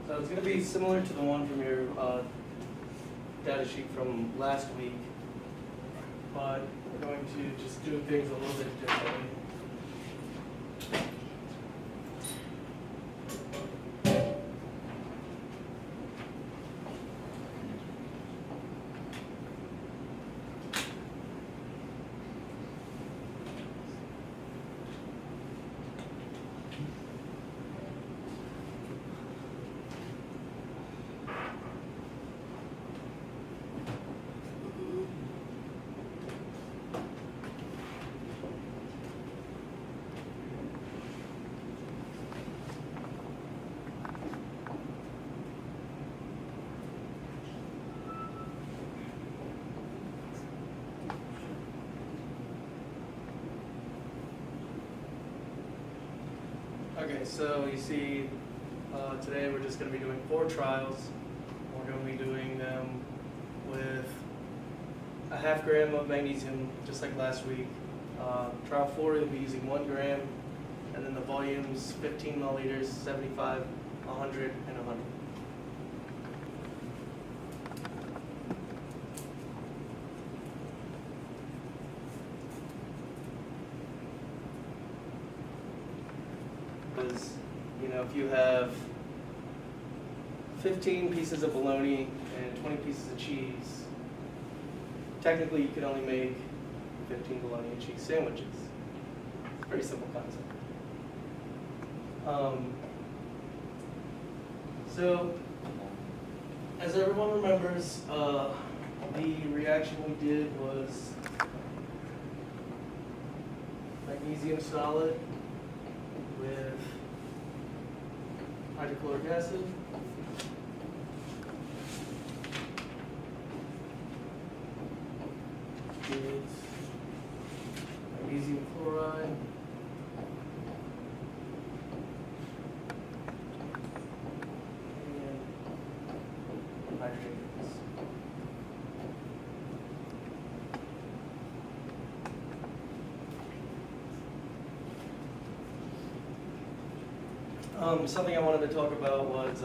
So it's going to be similar to the one from your data sheet from last week, but we're going to just do things a little bit differently. Okay, so you see, today we're just going to be doing 4 trials. We're going to be doing them with a ½ gram of magnesium, just like last week. Trial 4, you'll be using 1 gram, and then the volumes 15 milliliters, 75, 100, and 100. Is, you know, if you have 15 pieces of bologna and 20 pieces of cheese, technically you can only make 15 bologna and cheese sandwiches. It's a very simple concept. So, as everyone remembers, the reaction we did was magnesium solid with hydrochloric acid, with magnesium chloride, and hydrogen gas. Something I wanted to talk about was,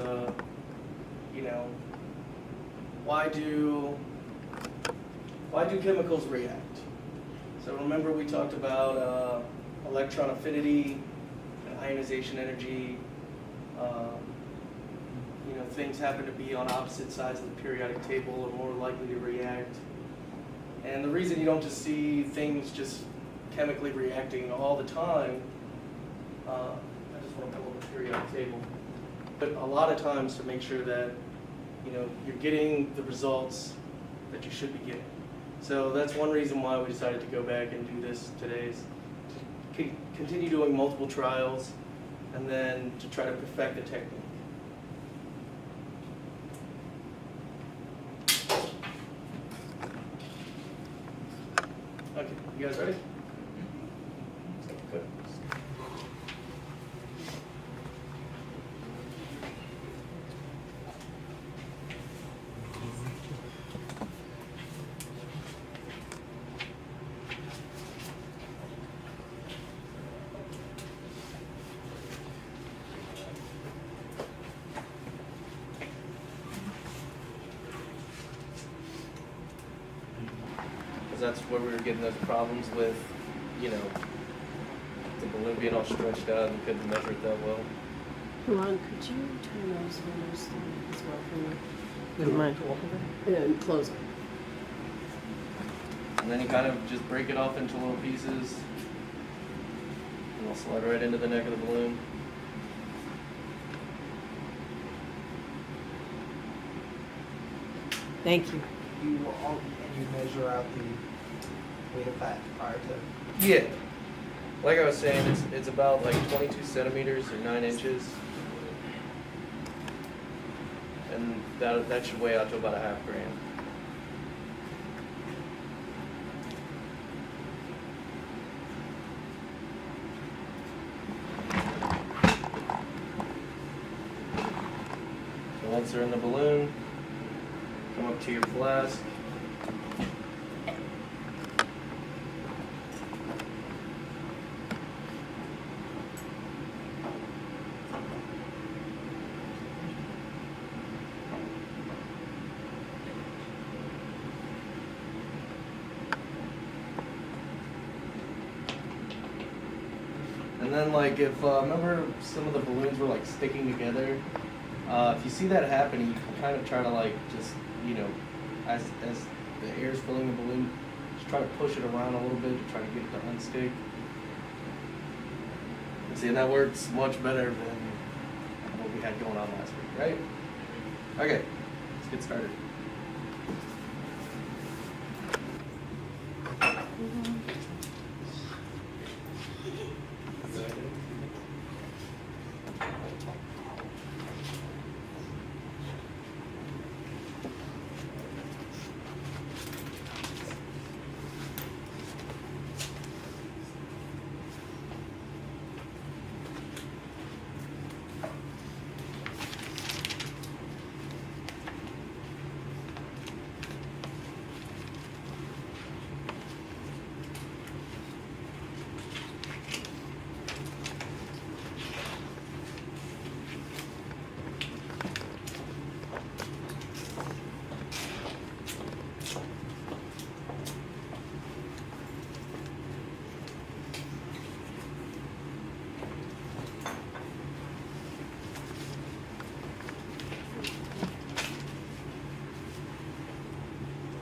you know, why do chemicals react? So remember we talked about electron affinity and ionization energy. You know, things happen to be on opposite sides of the periodic table are more likely to react. And the reason you don't just see things just chemically reacting all the time, I just want to pull up the periodic table, but a lot of times to make sure that, you know, you're getting the results that you should be getting. So that's one reason why we decided to go back and do this today, is to continue doing multiple trials and then to try to perfect the technique. Okay, you guys ready? Good. That's where we were getting those problems with, you know, the balloon being all stretched out and couldn't measure it that well. Ron, could you turn those windows down as well for me? Never mind. And close them. And then you kind of just break it off into little pieces, and I'll slide right into the neck of the balloon. Thank you. You measure out the weight of fat prior to. Yeah. Like I was saying, it's about like 22 centimeters or 9 inches. And that should weigh out to about a ½ gram. So once they're in the balloon, come up to your flask. And then like if remember some of the balloons were like sticking together. If you see that happen, you can kind of try to like just as the air's filling the balloon, just try to push it around a little bit to try to get it to unstick. And see, and that works much better than what we had going on last week, right? Okay, let's get started.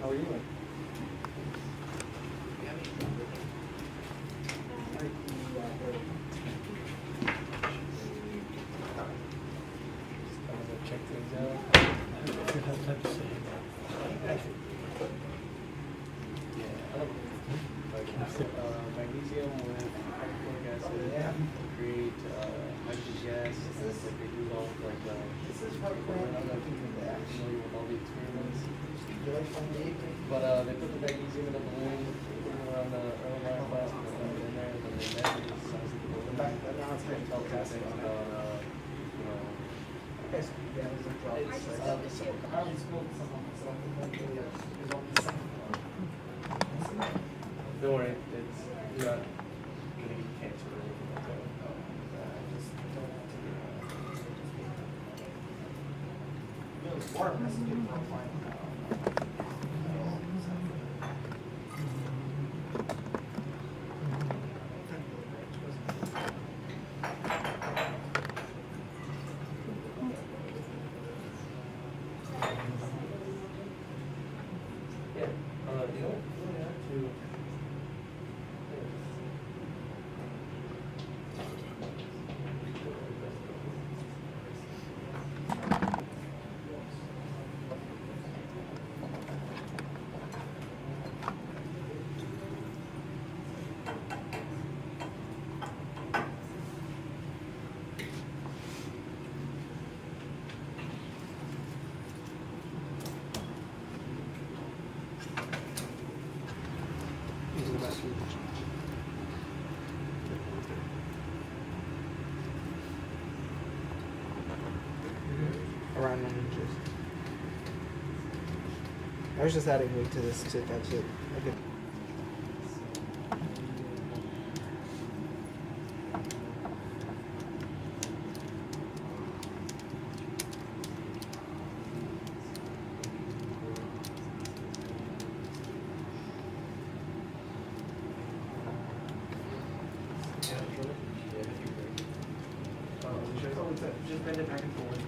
How are you doing? Check things out. Magnesium with hydrochloric acid create hydrogen gas. Like they do all like This is what I'm not familiar with all the experiments. But they put the magnesium in a balloon around the early line plastic and put it in there, and then they measured the size of the balloon. Now it's going to Tell things about Okay, so yeah, there's a drop. I was told someone that is on the second floor. don't worry, it's you're not gonna get cancer or anything like that. Water messaging profile. Yeah, you don't have to. Around 9 inches. I was just adding weight to this to catch it. Okay. Just bend it back and forth.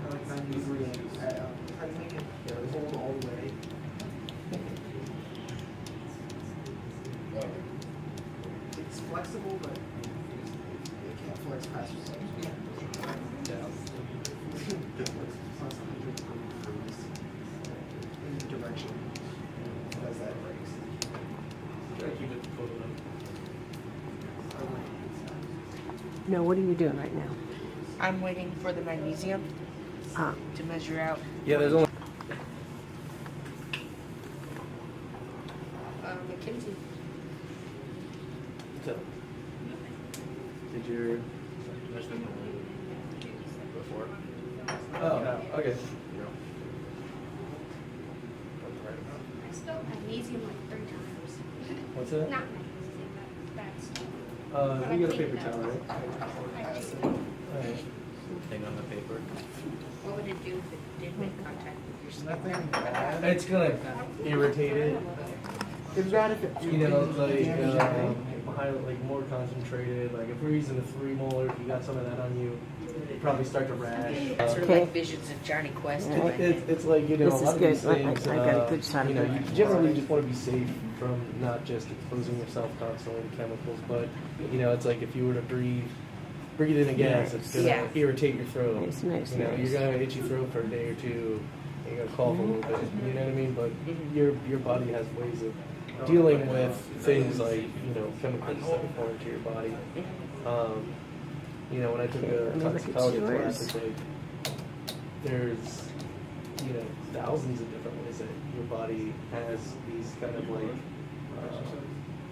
I like 90 degree angles. Try to make it hold all the way. It's flexible, but it can't flex past yourself. In the direction as that breaks. Try to keep it total. No, what are you doing right now? I'm waiting for the magnesium Ah, to measure out. Yeah, there's only. McKinsey. So, did your. Before? Oh, okay. I spelled magnesium like 3 times. What's that? Not magnesium, that's. You got a paper towel, right? Alright. Thing on the paper. What would it do if it did make contact with your skin? Nothing bad. It's gonna irritate it. It's bad if it. You know, like, high, like more concentrated. Like if we're using the 3 molar, if you got some of that on you, you probably start to rash. Sort of Okay. like visions of Johnny Quest. All right. It's like, you know, This a is lot of good. these things, I got a good shot of you know, it. you generally just want to be safe from not just exposing yourself constantly to chemicals, but, you know, it's like if you were to breathe in a gas, it's going to Yeah. irritate your throat. Nice, nice, You know, nice. you're going to have itchy throat for a day or two, and you're going to cough a little bit, you know what I mean? But your body has ways of dealing with things like, you know, chemicals that are foreign to your body. You know, when I took Okay, a let me look at toxicology class, yours. it's like, there's, you know, thousands of different ways that your body has these kind of like,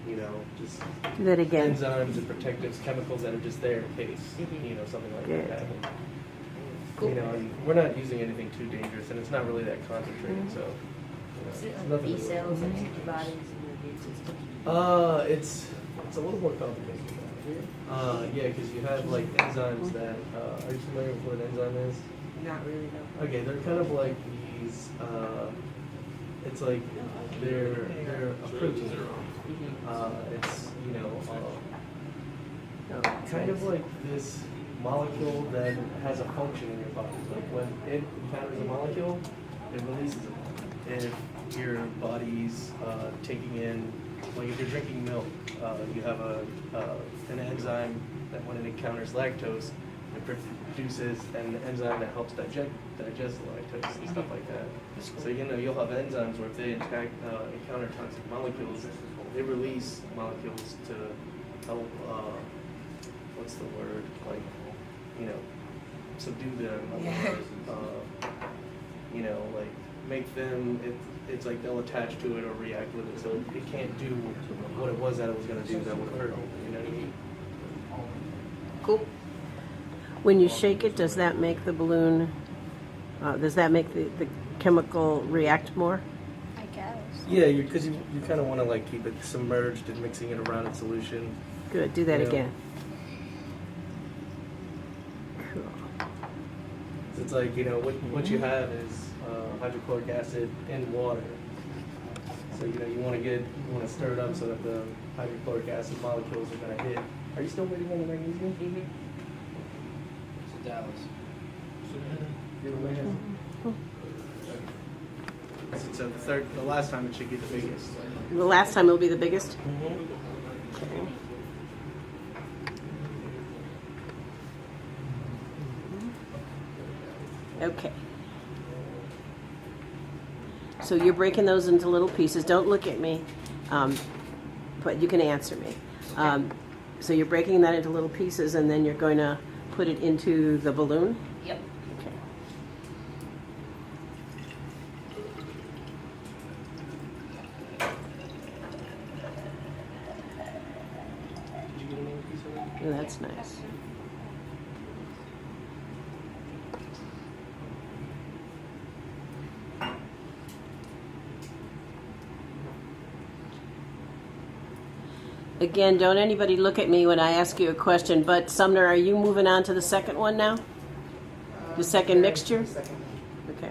you know, just Do that again. enzymes and protective chemicals that are just there in case, you know, something like Good. that happens. Cool. You know, and we're not using anything too dangerous, and it's not really that concentrated, so. Is You it know, like it's B nothing to cells and worry antibodies and your immune system? about. It's a little more complicated. Yeah, because you have like enzymes that. Are you familiar with what an enzyme is? Not really, no. Okay, they're kind of like these. It's like they're a protein. It's, you know, kind of like this molecule that has a function in your body. Like when it encounters a molecule, it releases it. If your body's taking in, like if you're drinking milk, you have an enzyme that when it encounters lactose, it produces an enzyme that helps digest the lactose and stuff like that. So, you know, you'll have enzymes where if they encounter toxic molecules, they release molecules to help, what's the word, like, you know, subdue them, you know, like make them, it's like they'll attach to it or react with it, so it can't do what it was that it was going to do that would hurt you, you know what I mean? Cool. When you shake it, does that make the balloon, does that make the chemical react more? I guess. Yeah, because you kind of want to like keep it submerged and mixing it around in solution. Good, do that Yeah. again. Cool. It's like, you know, what you have is hydrochloric acid in water. So, you know, you want to stir it up so that the hydrochloric acid molecules are going to hit. Are you still waiting on the magnesium? It's Dallas. You're waiting. So the last time it should be the biggest. The last time it'll be the biggest? Okay. So you're breaking those into little pieces. Don't look at me, but you can answer me. So you're breaking that into little pieces, and then you're going to put it into the balloon? Yep. Okay. Did you get another piece of that? Oh, that's nice. Again, don't anybody look at me when I ask you a question, but Sumner, are you moving on to the second one now? The second mixture? Second. Okay.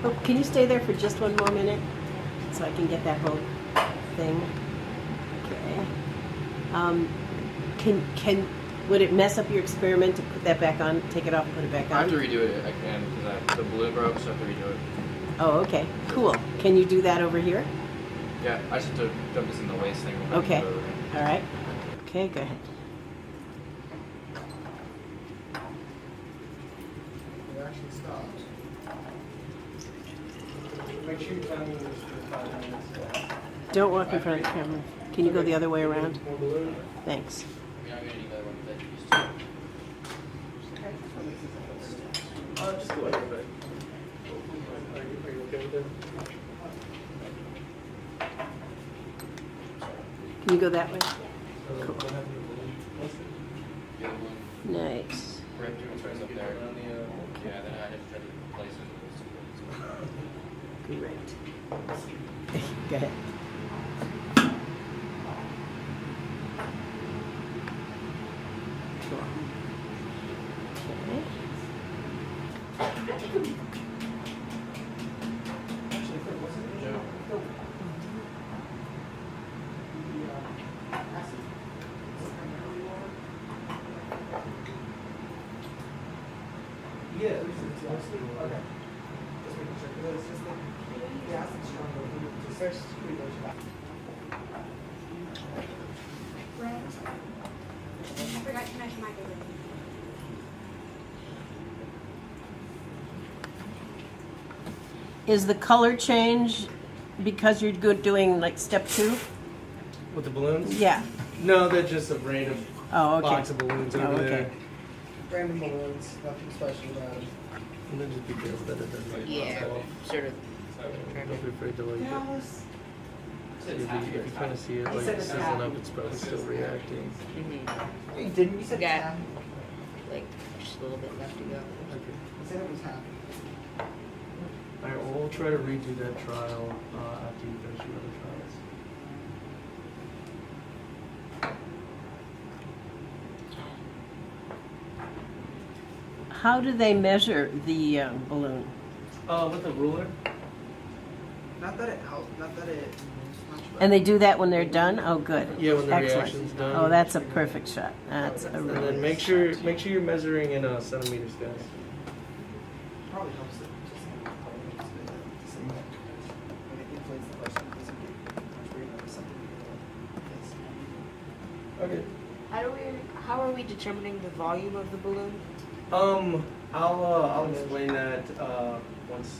Oh, can you stay there for just one more minute so I can get that whole thing? Okay. Would it mess up your experiment to put that back on? Take it off and put it back I have to on? redo it again because the balloon broke, so I have to redo it. Oh, okay. Cool. Can you do that over here? Yeah, I just have to dump this in the waste thing. We'll Okay. do it over here. All right. Okay, go ahead. It actually stopped. Make sure you tell me this for 5 minutes. Don't walk in front of the camera. Can you go the other way around? More balloon? Thanks. We are going to need that one that you used to. Just go ahead, but. Are you okay with it? Can you go that way? Cool. The other one. Nice. ripped two inches up there. On the, Yeah, then I had to try to replace it with those two bolts. Great. Go ahead. Cool. Okay. Actually, Phil, wasn't it? Joe. Phil, the acid. Was it primarily water? Yeah. Okay. Just making sure, because it's just the acid's stronger, we just First. pretty much back. Red. I forgot to measure my balloon. Is the color change because you're good doing like step 2? With the balloons? Yeah. No, they're just a random Oh, okay. box of balloons over Oh, okay. there. Random balloons, nothing special about them. And then just be careful that it doesn't like Yeah, pop off. sort of. Don't be afraid to like it. If you kind of see it He like said it's sizzling half. up, it's probably still reacting. Mm-hmm. You didn't, you said Got- half. Like, just a little bit left to go. Okay. You said it was half. Alright, well, we'll try to redo that trial after you finish your other trials. How do they measure the balloon? With the ruler? Not that it helped, not that it moves much, but. And they do that when they're done? Oh, good. Yeah, when the Excellent. reaction's done. Oh, that's a perfect shot. That's a And really then make sure you're measuring in centimeters, guys. Probably helps it just to say that. When it inflates the question, it doesn't get much weight on something. Okay. How are we determining the volume of the balloon? I'll explain that once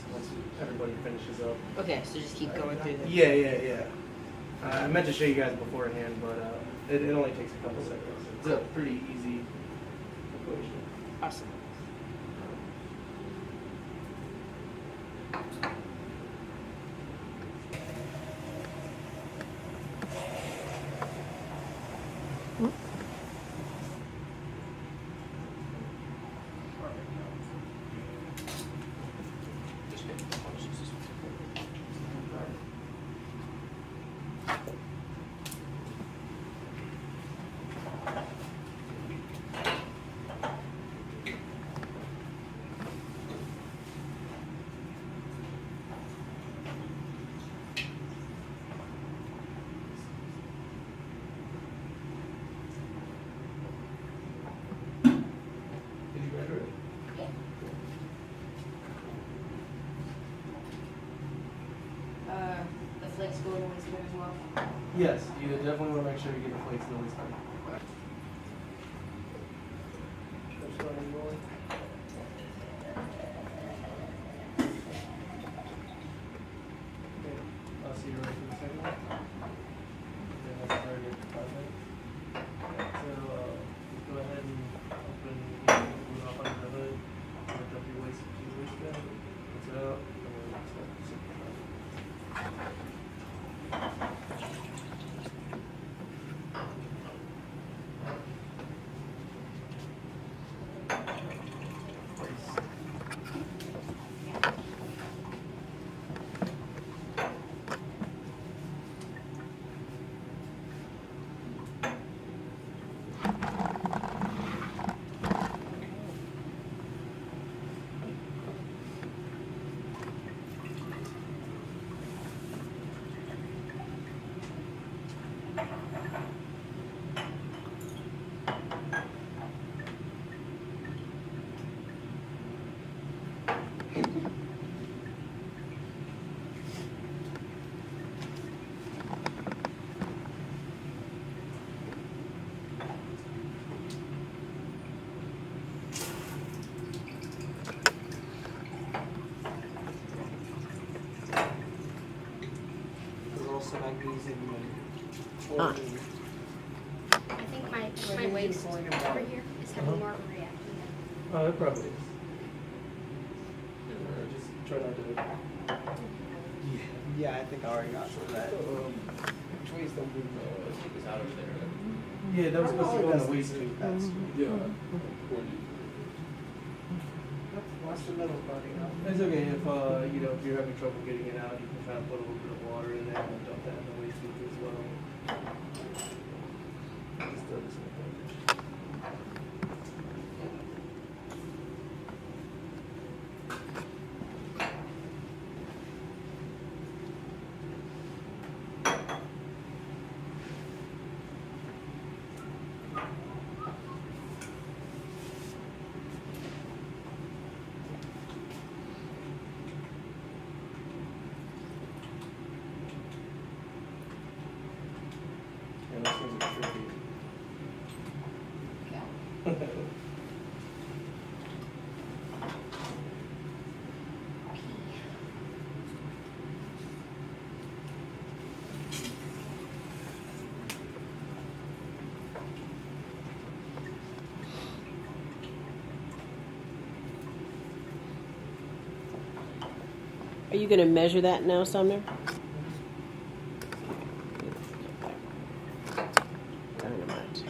everybody finishes up. Okay, so just keep going through the. Yeah. I meant to show you guys beforehand, but it only takes a couple seconds. It's a pretty easy equation. Awesome. Just get the punches. Did you measure it? The flakes go in the waste bin as well. Yes, you definitely want to make sure you get the flakes in the least time. I'll see you right in a second. Okay, that's very good. Perfect. So, just go ahead and open the up under the hood, lift up your waist bin, lift it up, and then start to simplify. There's also magnesium and Ah. chlorine. I think my waist over here is having more of a reaction. Oh, it probably is. Just try not to. Yeah, I think I already got some of that. Which way is the wind? Take this out of there. Yeah, that was supposed to go in the waist tube. That's Yeah. Watch the middle part, you know? It's okay if, you know, if you're having trouble getting it out, you can try to put a little bit of water in there and dump that in the waste heap as well. Just throw this in the garbage. And this one's tricky. Are you going to measure that now, Sumner? Dynamite.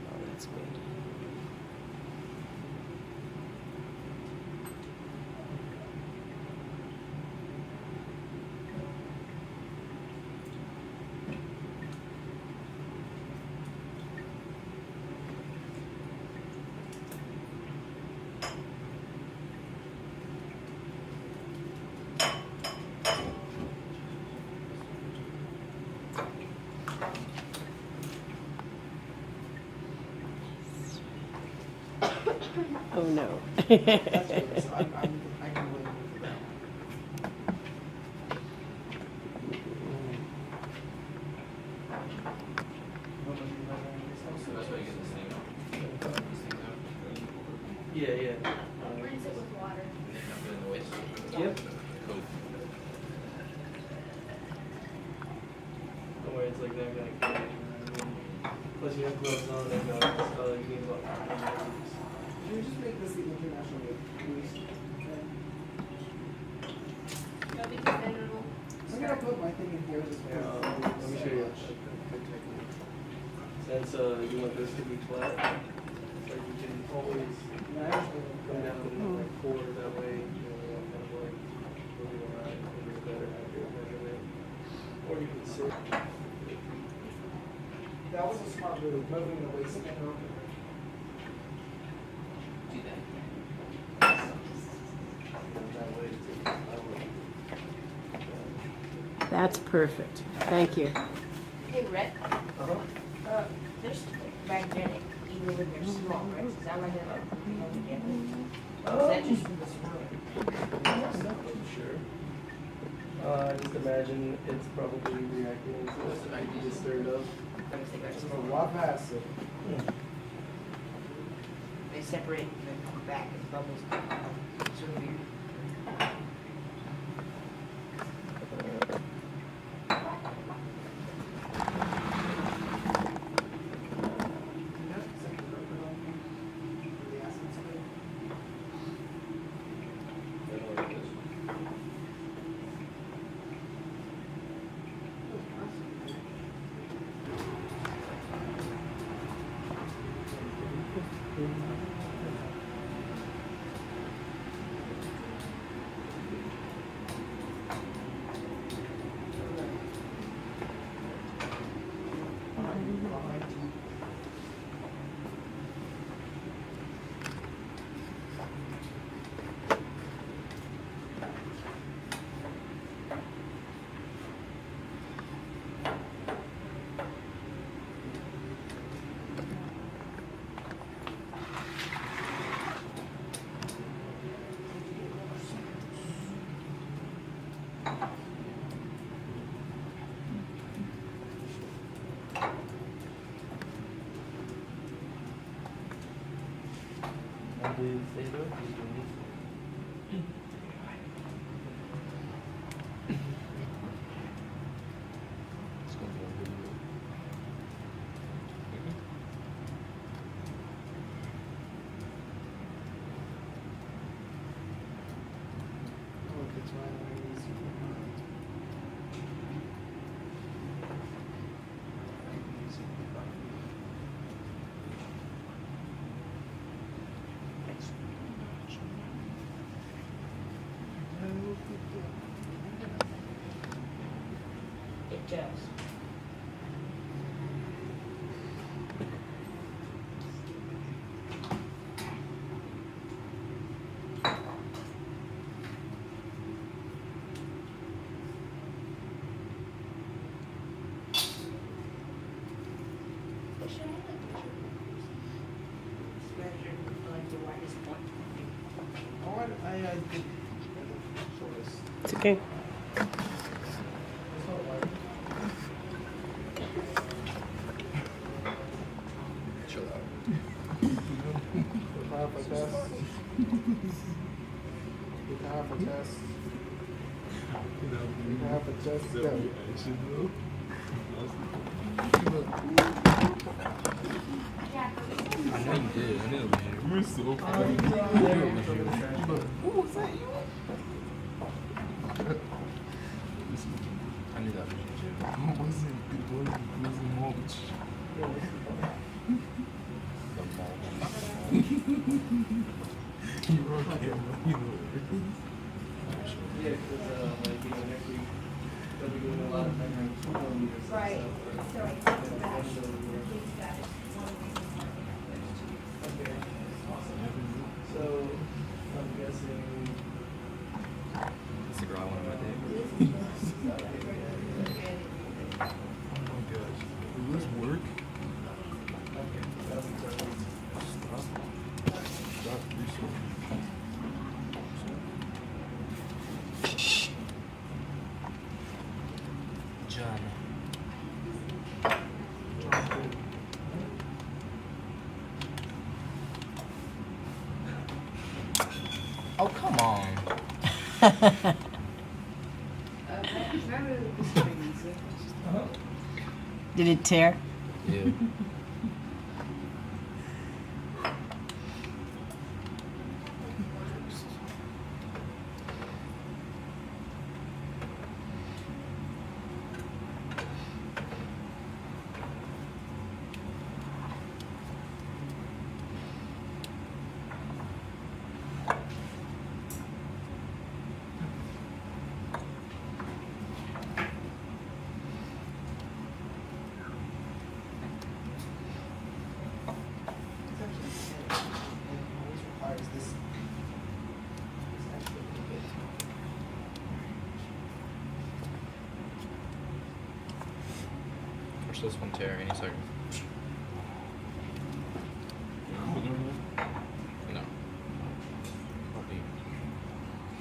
Oh, that's good. Oh no. That's good, so I can wait for that one. So that's why you get the same out. These things out. Yeah, yeah. Rinse it with water. And then dump it in the waste. Yep. Cool. Don't worry, it's like that kind of carry. Plus you have gloves on, and you need about 15 minutes. Can we just make this the international waste thing? No, because then it'll I'm gonna put my thing in here just Yeah, because. let me show you a good technique. Since you want this to be flat, so you can always No, actually, come down and like forward that way, you know, kind of like moving around and get a better accurate measurement. Or you can sit. that was a smart move, moving the waste thing over. Do that. That way it's I would. That's perfect. Thank you. Hey, Rick, Uh-huh. there's magnetic even when they're small, right? Is that like a, you know, together? Is Oh. that just from this room? I'm not really sure. Just imagine it's probably reacting to this, and you just stir it up. It's a lot faster. They separate and then come back as bubbles come out. It's sort of weird. I know what it is. It's gonna be on video. Oh, if it's right underneath. gels. Should I like Measure like the widest point. Oh, I did. Shortest. It's okay. It's not wide. Chill out. Prepare for test. Prepare for test. Prepare for test. Go. I know you did. I know, man. We're so Who was that? You? I knew that was you too. It wasn't mulch. The mall. You were like, Yeah, because like next week they'll be doing a lot of things like 2 millimeters. Right. And So stuff. it's And back. then 1 millimeter. Okay, awesome. So I'm guessing. That's the girl I wanted my date. oh my gosh. Will this work? Okay, that'll be perfect. Stop. Stop research. John. Oh, come on. Did it tear? Yeah. Always requires this. This actually good. Watch this one tear any second. No. Won't be.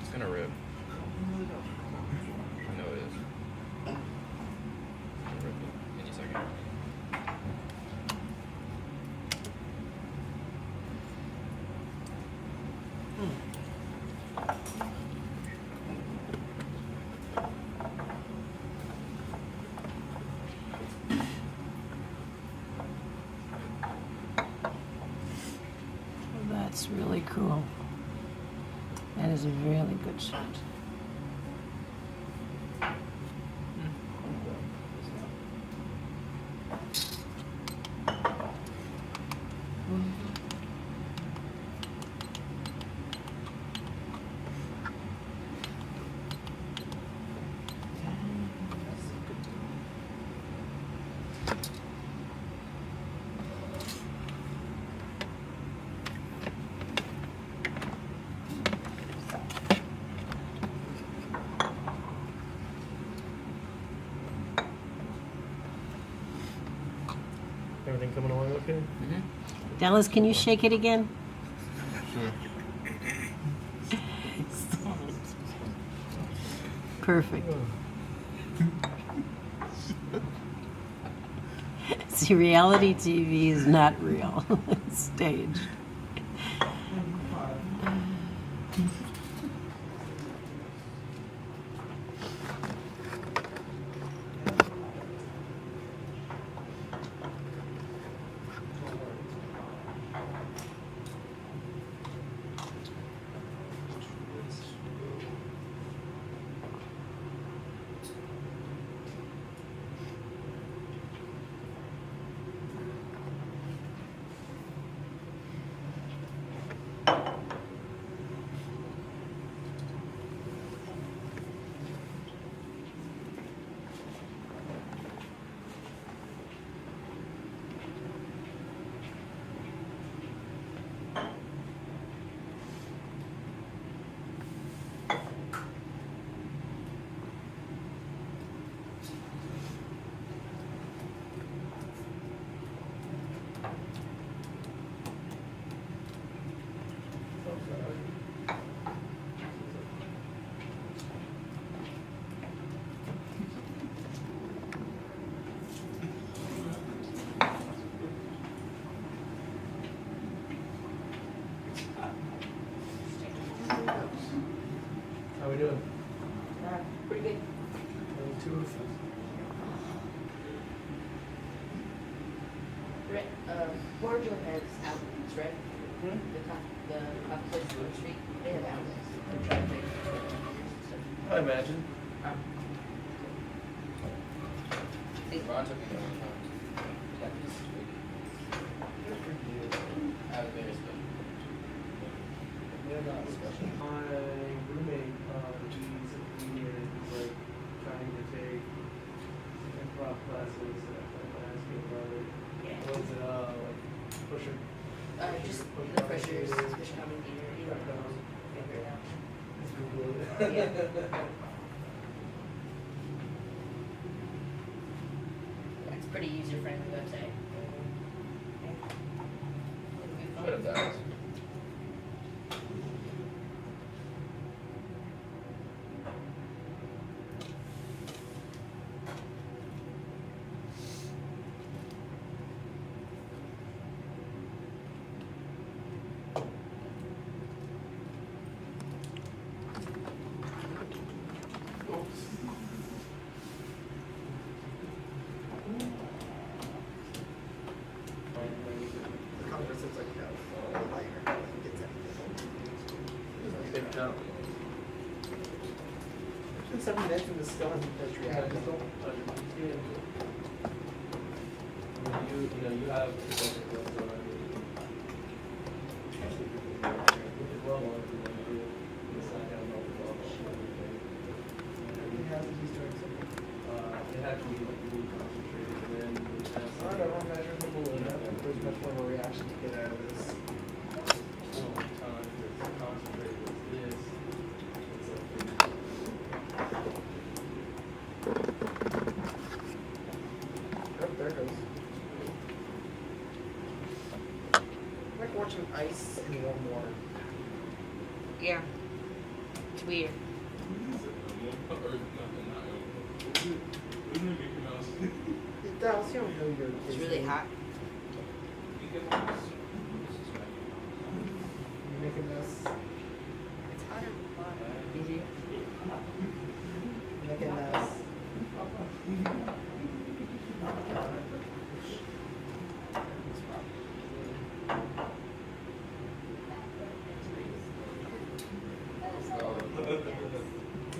It's gonna rip. I know it is. It's gonna rip it any second. That's really cool. That is a really good shot. Everything coming along okay? Mm-hmm. Dallas, can you shake it again? Sure. Perfect. See, reality TV is not real. It's staged. doing? Pretty good. Marjorie has outlets, right? The place on the street, they have outlets. They're trying to make I imagine. Ron took me there one time. Like this week. I have a very special. Yeah, not special. My roommate, he's a comedian, he's like trying to take improv classes, and I'm asking about it. Yeah. What is it, like, pusher? Just the pressures, push comedy theater, either of those, figure it out. It's Google it. Yeah. It's pretty user-friendly website. What if that was? The Congress looks like a liar. He gets anything. Picked up. It's been 7 minutes and it's still in first Yeah, reaction. just don't touch it. Yeah. I mean, you know, you have the budget ones already. Well, one thing that you do is I have no problem with everything. He has it, he's doing something. It had to be like really concentrated, and then we have I don't know, measuring the balloon. I think there's much more of a reaction to get out of this. all the time, it's concentrated as this. It's like, Oh, there it goes. I like watching ice in warm water. Yeah. It's weird. Dallas, you don't know your It's really hot. You're making this. It's hotter than water. Easy. Making this.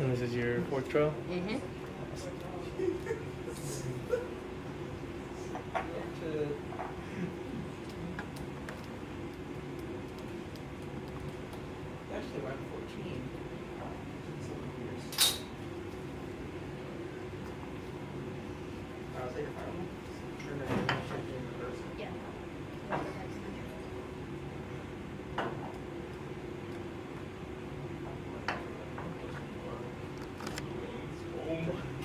and this is your pork trail? Mm-hmm. Actually, around 14. I'll take your final. And then check in person. Yeah.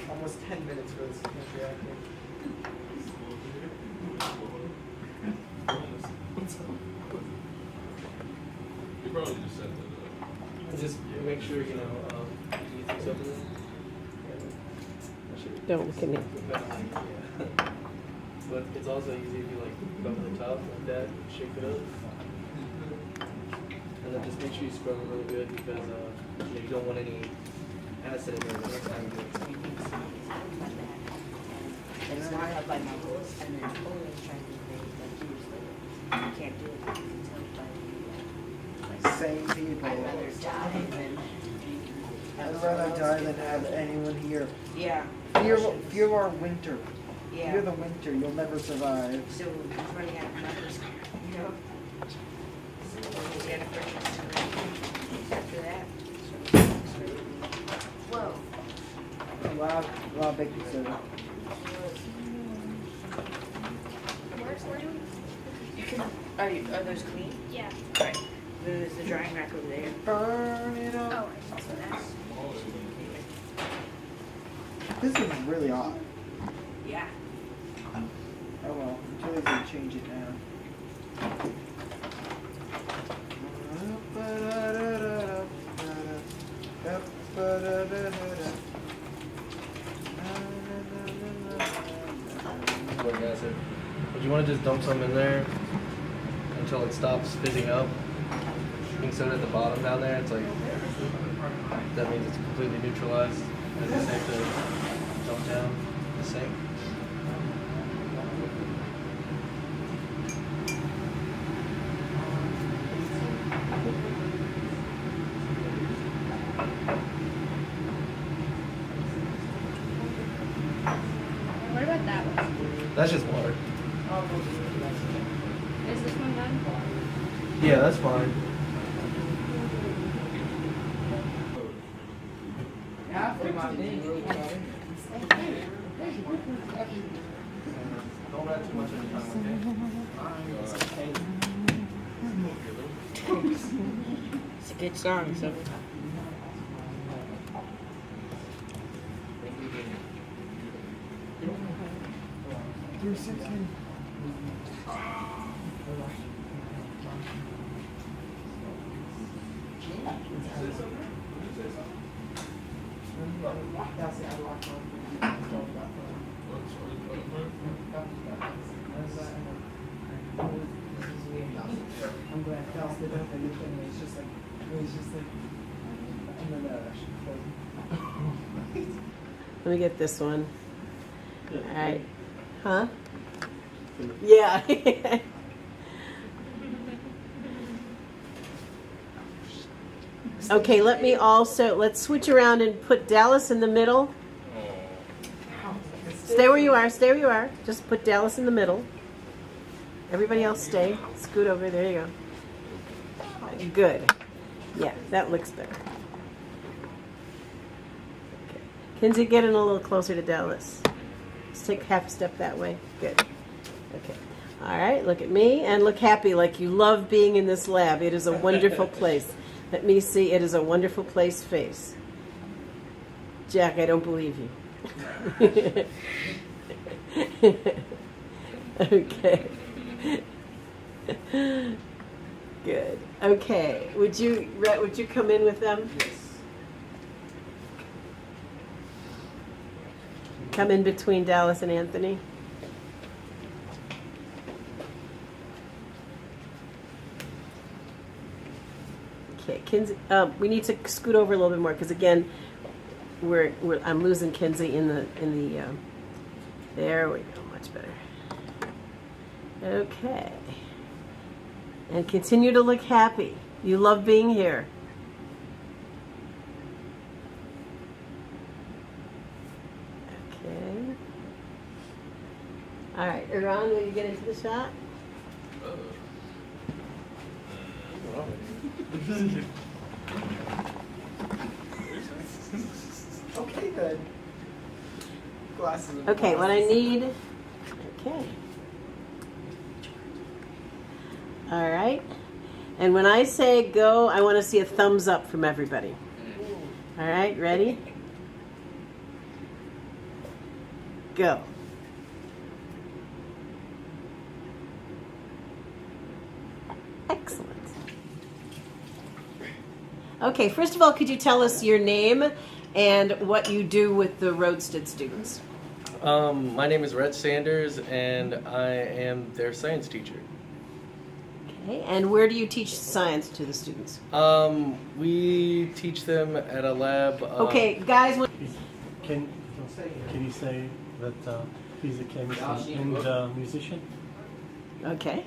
Almost 10 minutes for this chemistry acting. You probably just said that. And just make sure, you know, you need things over there. Don't look at me. Yeah. But it's also easy if you like go over the top like that, shake it up. And then just make sure you scrub it really good because you know, you don't want any acid in there the next time you do it. And it's not up by my rules, and then always trying to make like usually you can't do it until by Same people. I'd rather die than I'd rather die than have anyone here. yeah. Fear our winter. Yeah. Fear the winter. You'll never survive. So he's running out of numbers, you know. So he's gonna purchase something after that. Whoa. A lot of baking soda. Where's doing? You can. Are those clean? Yeah. Right. There's the drying rack over there. Burn it Oh, up. I saw that. This is really hot. Yeah. Oh well, Julie's gonna change it now. What do you guys say? Would you want to just dump some in there until it stops fizzing up? Baking soda at the bottom down there, it's like That means it's completely neutralized. I just have to dump down the sink. What about that one? That's just water. Is this one done? Yeah, that's fine. After my thing, Don't add too much of your time, it's okay. It's a good song, so. I'm glad Cal stood up and looked at me. It's just like, it was just like, and then I should close. Let me get this one. All right. Huh? Yeah. Okay, let's switch around and put Dallas in the middle. Stay where you are, stay where you are. Just put Dallas in the middle. Everybody else stay. Scoot over, there you go. Good. Yeah, that looks better. Okay. Kinsey, get in a little closer to Dallas. Just take half a step that way. Good. Okay. All right, look at me and look happy like you love being in this lab. It is a wonderful place. Let me see, it is a wonderful place face. Jack, I don't believe you. Okay. Good. Okay. Would you come in with them? Yes. Come in between Dallas and Anthony. Okay, Kinsey. We need to scoot over a little bit more because again, I'm losing Kinsey in the. There we go. Much better. Okay. And continue to look happy. You love being here. Okay. All right, Iran, will you get into the shot? Okay, good. Glasses. Okay, what I need. Okay. All right. And when I say go, I want to see a thumbs up from everybody. All right, ready? Go. Excellent. Okay, first of all, could you tell us your name and what you do with the Roadstead students? My name is Rhett Sanders, and I am their science teacher. Okay, and where do you teach science to the students? We teach them at a lab. Okay, guys. Can you say that he's a chemist and musician? Okay.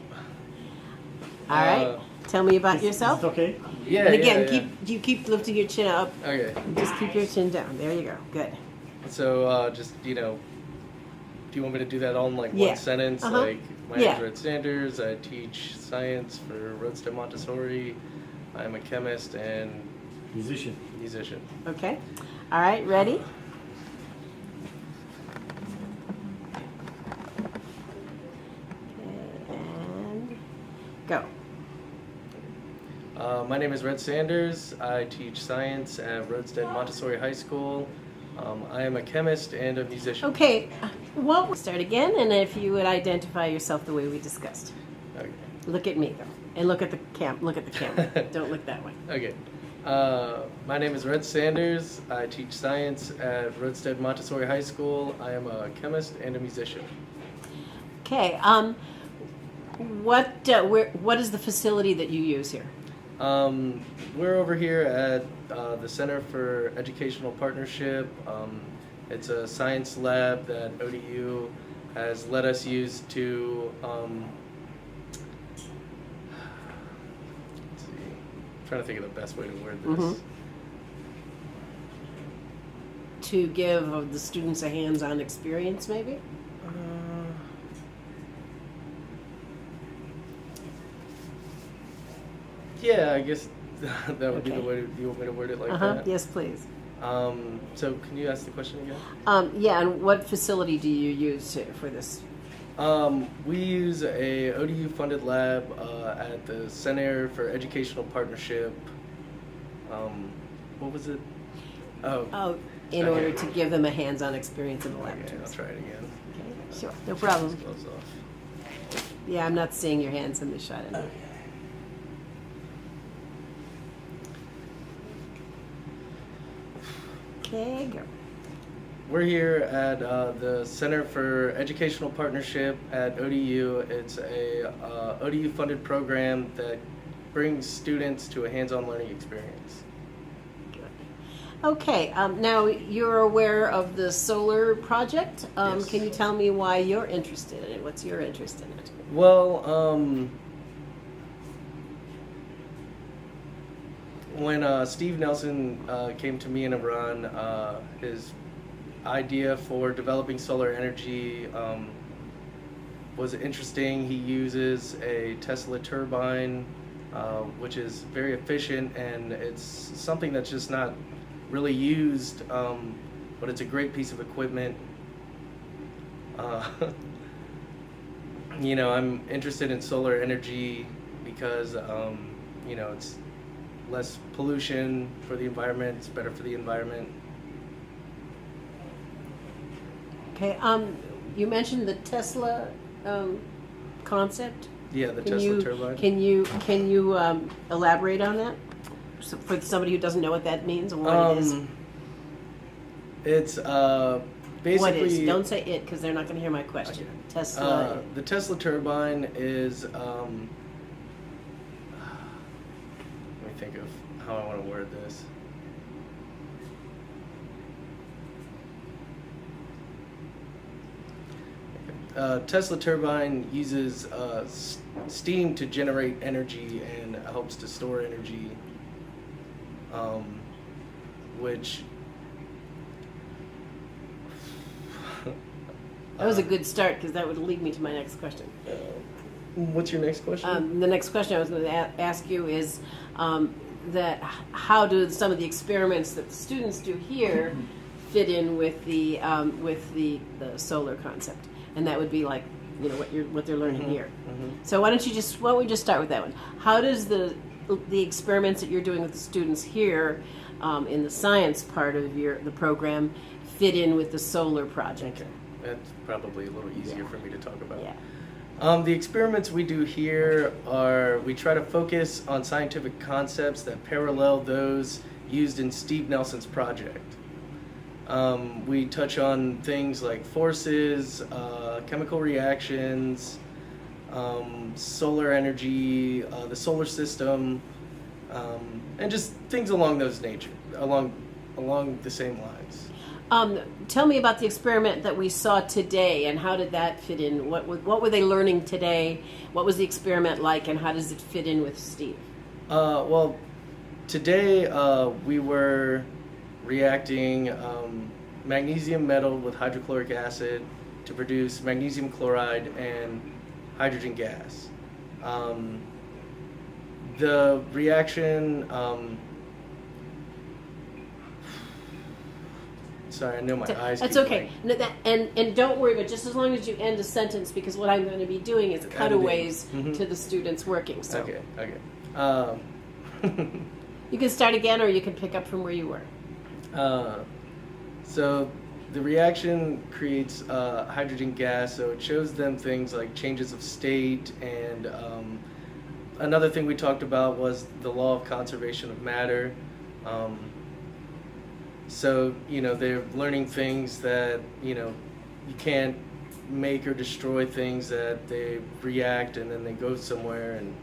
All right. Tell me about Is yourself. it okay? Yeah. And again, yeah. keep lifting your chin up. Okay. Just keep your chin down. There you go. Good. So just do you want me to do that all in like Yeah. one sentence? Uh-huh. Like my name Yeah. is Rhett Sanders. I teach science for Roadstead Montessori. I'm a chemist and Musician. musician. Okay. All right. Ready? Okay, and go. My name is Rhett Sanders. I teach science at Roadstead Montessori High School. I am a chemist and a musician. Okay. Well, we'll start again, and if you would identify yourself the way we discussed. Okay. Look at me though, and look at the Look at the camera. Don't look that way. Okay. My name is Rhett Sanders. I teach science at Roadstead Montessori High School. I am a chemist and a musician. Okay. What is the facility that you use here? We're over here at the Center for Educational Partnership. It's a science lab that ODU has let us use to, let's see, I'm trying to think of the best way to word this. Mhm. To give the students a hands-on experience, maybe? Yeah, I guess that would be the Okay. way you want me to word it like Uh-huh, that. yes, please. So can you ask the question again? Yeah, and what facility do you use for this? We use a ODU funded lab at the Center for Educational Partnership. What was it? Oh, in Okay. order to give them a hands-on experience in the Okay, I'll laboratories. try it again. Okay, sure, no problem. Gloves off. Yeah, I'm not seeing your hands in the shot. Okay, go. We're here at the Center for Educational Partnership at ODU. It's a ODU funded program that brings students to a hands-on learning experience. Okay, now you're aware of the solar project. Yes. Can you tell me why you're interested in it? What's your interest in it? Well, when Steve Nelson came to me and Iran, his idea for developing solar energy was interesting. He uses a Tesla turbine, which is very efficient, and it's something that's just not really used, but it's a great piece of equipment. You know, I'm interested in solar energy because, you know, it's less pollution for the environment, it's better for the environment. Okay, you mentioned the Tesla concept. Yeah, the Can Tesla you, turbine. Can you elaborate on that? So for somebody who doesn't know what that means and what it is? It's basically. What is? Don't say it because they're not going to hear my question. Okay. Tesla. The Tesla turbine is. Let me think of how I want to word this. Tesla turbine uses steam to generate energy and helps to store energy, which. That was a good start because that would lead me to my next question. What's your next question? The next question I was going to ask you is that how do some of the experiments that the students do here fit in with the solar concept? And that would be like, you know, what they're learning here. So why don't we just start with that one? How does the experiments that you're doing with the students here in the science part of the program fit in with the solar project? Okay, that's probably a little easier for me to talk about. Yeah. The experiments we do here are, we try to focus on scientific concepts that parallel those used in Steve Nelson's project. We touch on things like forces, chemical reactions, solar energy, the solar system, and just things along those nature, along the same lines. Tell me about the experiment that we saw today, and how did that fit in? What were they learning today? What was the experiment like, and how does it fit in with Steve? Well, today we were reacting magnesium metal with hydrochloric acid to produce magnesium chloride and hydrogen gas. The reaction, sorry, I know my eyes. That's keep okay. blank. No, and don't worry, but just as long as you end a sentence, because what I'm going to be doing is cutaways to the students working. So Okay. you can start again, or you can pick up from where you were. So the reaction creates hydrogen gas, so it shows them things like changes of state, and another thing we talked about was the law of conservation of matter. So, you know, they're learning things that, you know, you can't make or destroy things, that they react and then they go somewhere. And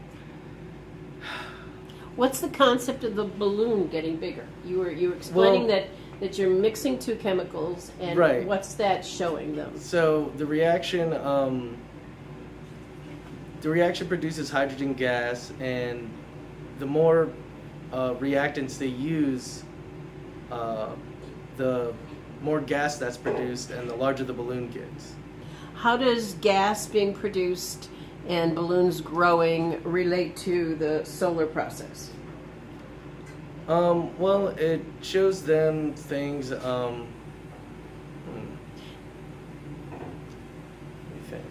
What's the concept of the balloon getting bigger? You were explaining Well- that you're mixing two chemicals, and Right. what's that showing them? So the reaction produces hydrogen gas, and the more reactants they use, the more gas that's produced, and the larger the balloon gets. How does gas being produced and balloons growing relate to the solar process? Well, it shows them things. Let me think.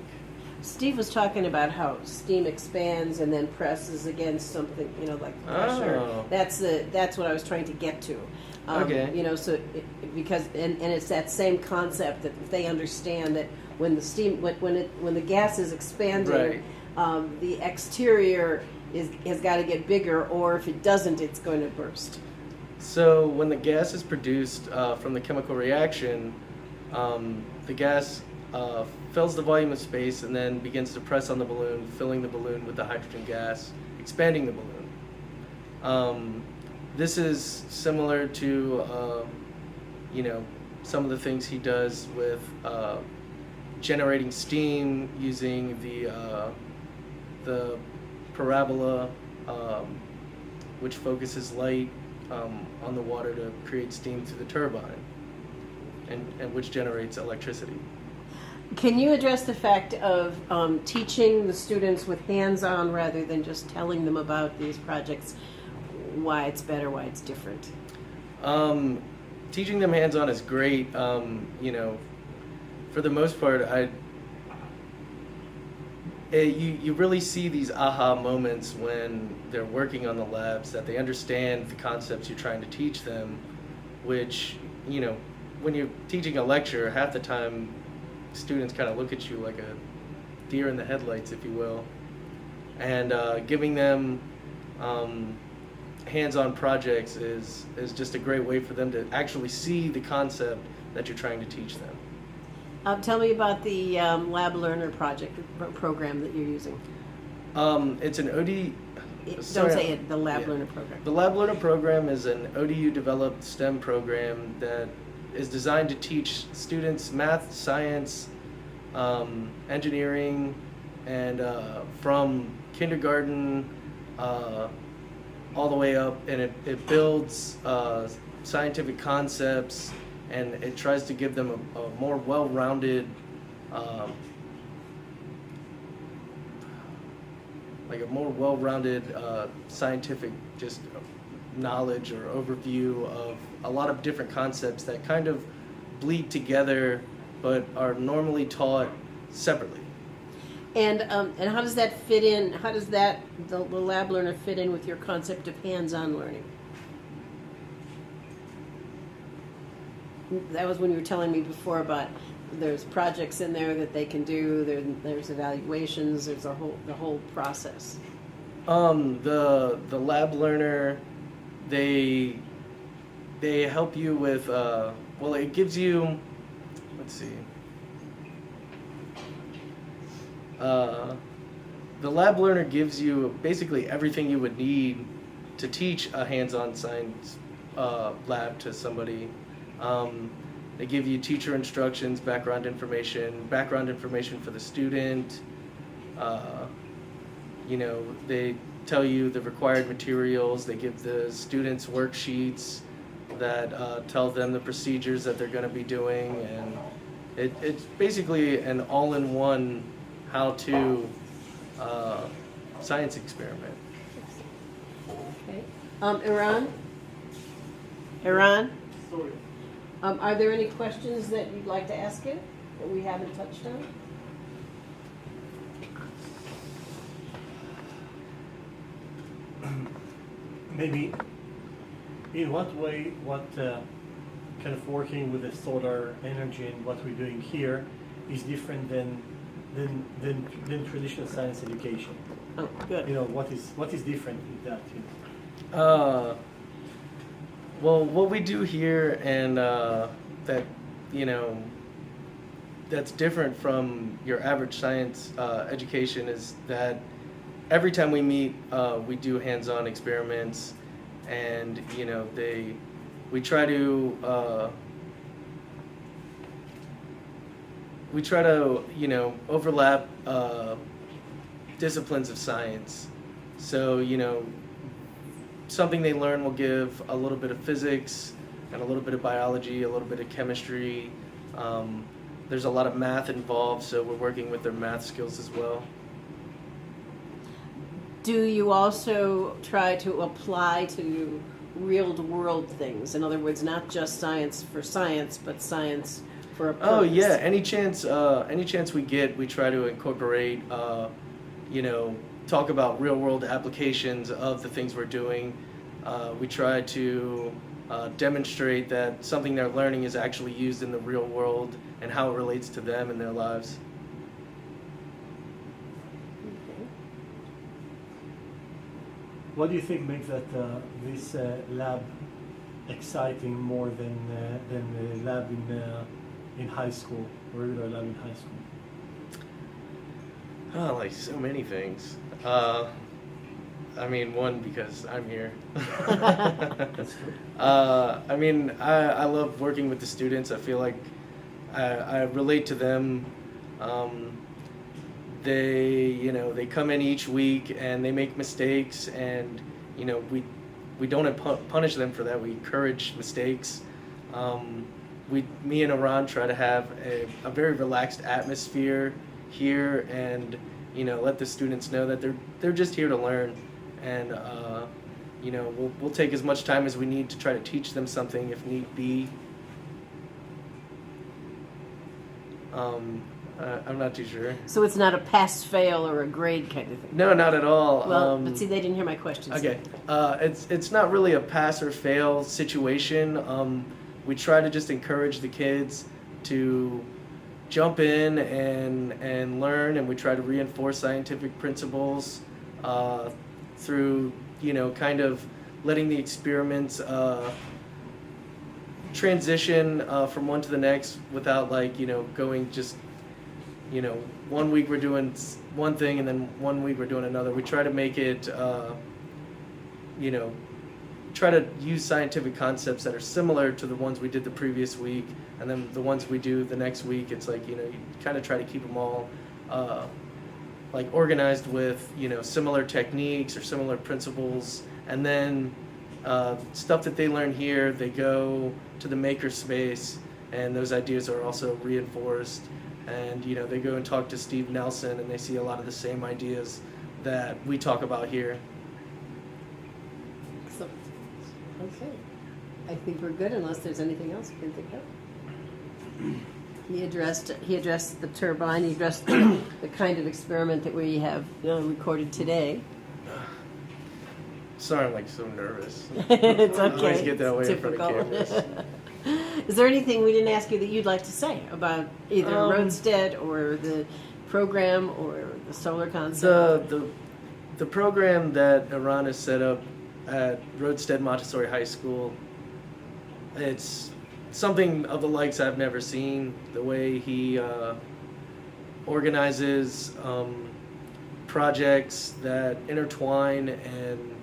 Steve was talking about how steam expands and then presses against something, like pressure. Oh. That's what I was trying to get to. Okay. Because it's that same concept that if they understand that when the steam when the gas is expanding, the exterior has got to get bigger, or if it doesn't, it's going to burst. So when the gas is produced from the chemical reaction, the gas fills the volume of space and then begins to press on the balloon, filling the balloon with the hydrogen gas, expanding the balloon. This is similar to, some of the things he does with generating steam using the parabola, which focuses light on the water to create steam through the turbine, and which generates electricity. Can you address the fact of teaching the students with hands-on rather than just telling them about these projects, why it's better, why it's different? Teaching them hands-on is great. For the most part, you really see these aha moments when they're working on the labs, that they understand the concepts you're trying to teach them, which, when you're teaching a lecture, half the time students kind of look at you like a deer in the headlights, if you will. And giving them hands-on projects is just a great way for them to actually see the concept that you're trying to teach them. Tell me about the Lab Learner project program that you're using. It's an ODU. Don't say it. The Lab Yeah. Learner program. The Lab Learner program is an ODU-developed STEM program that is designed to teach students math, science, engineering, and from kindergarten all the way up, and it builds scientific concepts, and it tries to give them a more well-rounded, scientific just knowledge or overview of a lot of different concepts that kind of bleed together but are normally taught separately. And how does that fit in? How does the Lab Learner fit in with your concept of hands-on learning? That was when you were telling me before about there's projects in there that they can do. There's evaluations. There's the whole process. The Lab Learner, they help you with it gives you, let's see. The Lab Learner gives you basically everything you would need to teach a hands-on science lab to somebody. They give you teacher instructions, background information for the student. They tell you the required materials. They give the students worksheets that tell them the procedures that they're going to be doing, and it's basically an all-in-one how-to science experiment. Okay. Iran? Sorry. Are there any questions that you'd like to ask him that we haven't touched on? Maybe, in what way, kind of working with the solar energy and what we're doing here is different than traditional science education? Oh, good. What is different with that? Well, what we do here, and that's different from your average science education, is that every time we meet, we do hands-on experiments, and we try to overlap disciplines of science. So something they learn will give a little bit of physics and a little bit of biology, a little bit of chemistry. There's a lot of math involved, so we're working with their math skills as well. Do you also try to apply to real-world things? In other words, not just science for science, but science for a purpose? Oh yeah, any chance we get, we try to incorporate, talk about real-world applications of the things we're doing. We try to demonstrate that something they're learning is actually used in the real world and how it relates to them and their lives. What do you think makes that this lab exciting more than the lab in high school, regular lab in high school? Oh, like so many things. One, because I'm here. That's true. I love working with the students. I feel like I relate to them. They come in each week and they make mistakes, and we don't punish them for that. We encourage mistakes. Me and Iran try to have a very relaxed atmosphere here, and let the students know that they're just here to learn, and we'll take as much time as we need to try to teach them something if need be. I'm not too sure. So it's not a pass-fail or a grade kind of thing? No, not at all. Well, but see, they didn't hear my questions. Okay, it's not really a pass or fail situation. We try to just encourage the kids to jump in and learn, and we try to reinforce scientific principles through kind of letting the experiments transition from one to the next without going just 1 week we're doing one thing and then 1 week we're doing another. We try to make it try to use scientific concepts that are similar to the ones we did the previous week, and then the ones we do the next week, it's you kind of try to keep them all organized with similar techniques or similar principles, and then stuff that they learn here, they go to the maker space, and those ideas are also reinforced, and they go and talk to Steve Nelson, and they see a lot of the same ideas that we talk about here. Excellent. Okay. I think we're good unless there's anything else you can think of. He addressed the turbine. He addressed the kind of experiment that we have recorded today. Sorry, I'm so nervous. It's I okay. always get that way It's in front of typical. cameras. Is there anything we didn't ask you that you'd like to say about either Roadstead or the program or the solar concept? The program that Iran has set up at Roadstead Montessori High School, it's something of the likes I've never seen. The way he organizes projects that intertwine, and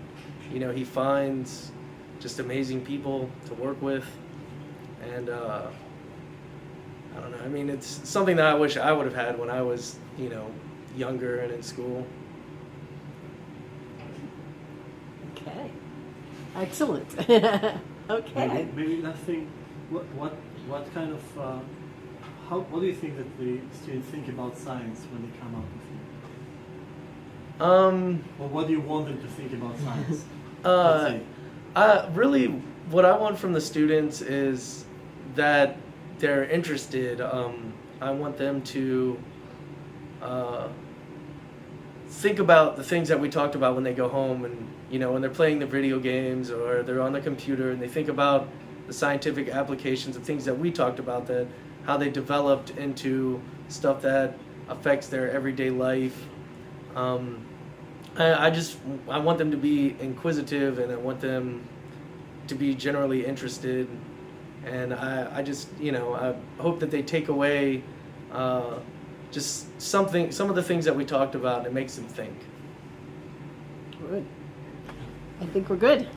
he finds just amazing people to work with, and I don't know. It's something that I wish I would have had when I was younger and in school. Okay. Excellent. Okay. Maybe nothing. What kind of what do you think that the students think about science when they come out with you? Or what do you want them to think about science? Really, what I want from the students is that they're interested. I want them to think about the things that we talked about when they go home, and when they're playing the video games or they're on the computer, and they think about the scientific applications of things that we talked about, that how they developed into stuff that affects their everyday life. I want them to be inquisitive, and I want them to be generally interested, and I hope that they take away just some of the things that we talked about, and it makes them think. Good. I think we're good.